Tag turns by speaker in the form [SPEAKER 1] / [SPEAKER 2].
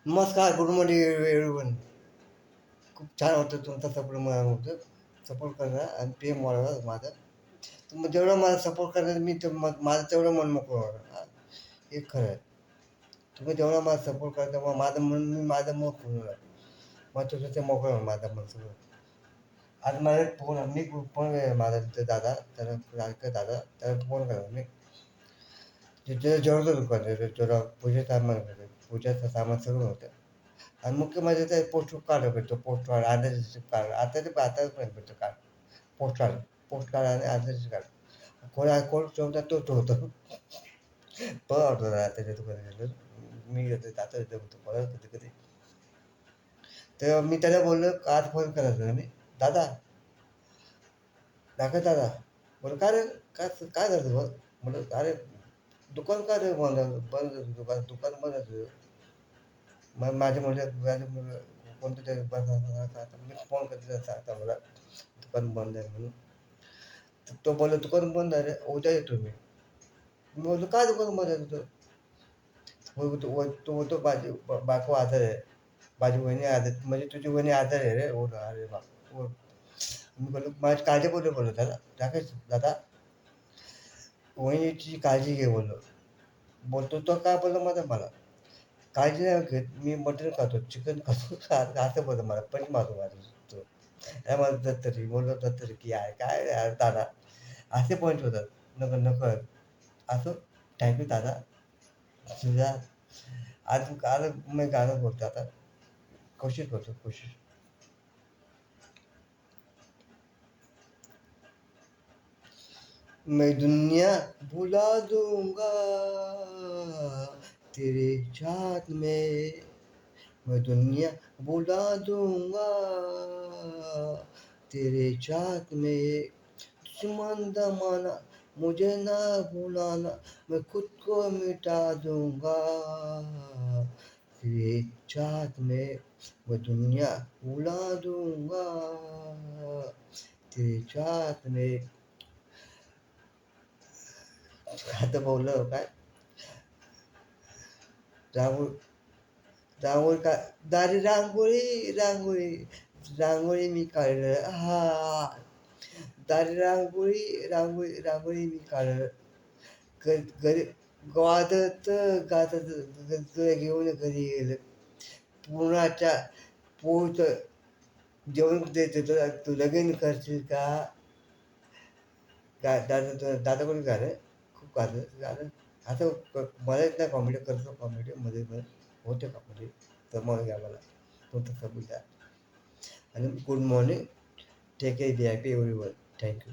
[SPEAKER 1] नमस्कार, good morning everyone. खूप छान होतं तुमचा सपोर्ट मला होतं. सपोर्ट करा आणि प्रेम वाढवा माझं. तुम्ही जेवढं मला सपोर्ट करणार मी माझं तेवढं मन मोकळं होणार. हां, हे खरं आहे. तुम्ही जेवढा मला सपोर्ट करा तेव्हा माझं मन पूर्ण होणार. मग तुझं ते मोकळं होणार माझं मन सगळं. आज माझा एक फोन आहे माझा तिथे दादा, त्याला लाडका दादा, त्याला फोन करा मी. तिथे जेवढं दुकान आहे, थोडं पूजेचं सामान सगळं होतं. आणि मुख्य म्हणजे ते पोस्ट कार्ड भेटतो, पोस्ट कार्ड, आधारचं कार्ड. आतापर्यंत भेटतं card. Post card, post card आणि आधारचं कार्ड. कोण ठेवतात तो ठेवतो. बरं वाटतं जरा त्याच्या दुकानात गेलो. मी जातो तिथे बघतो कधी-कधी. तेव्हा मी त्याला बोललो, आज फोन करायचा मी. "दादा, दाखव दादा." बोललो, "का रे? काय झालं बघ?" म्हणलं, "अरे दुकान का रे बंद बंद दुकान दुकान बंद आहे तुझं." मग माझ्या कोणतं तरी मी फोन करते सांगता मला दुकान बंद आहे म्हणून. तर तो बोलला, "दुकान बंद आहे रे, उद्या येतो मी." मी बोललो, "काय दुकान बंद आहे तुझं?" तो बोलतो, बायको आजारी आहे. माझी वहिनी आजारी म्हणजे तुझी वहिनी आजारी आहे रे." बोललो, "अरे बाप!" बोल मी बोललो, "माझी काळजीपोटी बोललो त्याला. टाकायचं दादा, वहिनीची काळजी घे." बोललो. बोलतो, "तो काय बोलला माहिती आहे मला? काळजी नाही घेत. मी मटण खातो, चिकन खातो." असं बोलला मला. पण मारतो माझा तो. नाही मला दत्तरी बोललो दत्तरी की यार काय यार दादा असे पॉईंट होतात. नको नको असं थँक्यू दादा तुझा आज मी गाणं बोलतो आता. कोशिश करतो कोशिश. मैं दुनिया भुला दूंगा तेरे साथ में. मैं दुनिया भुला दूंगा तेरे साथ में. दुश्मन जमाना मुझे ना भुलाना. मैं खुद को मिटा दूंगा तेरे साथ में. मैं दुनिया भुला दूंगा तेरे साथ में. आता बोललं काय रांगोळी रांगोळी का दारी रांगोळी रांगोळी रांगोळी मी काढलं हा. दारी रांगोळी रांगोळी रांगोळी मी काढलं. घरी गावातच गातात तुला घेऊन घरी गेलं. पुरणाच्या पोळीचं जेवण देते तुला तू लगीन करशील का. दादा कोणी गाणं खूप गाणं असं मला येत नाही कॉमेडी करतो कॉमेडी मध्ये मध्ये होते कॉमेडी तर मग घ्या मला तुमचं सबूत द्या आणि good morning take A V I P everyone thank you.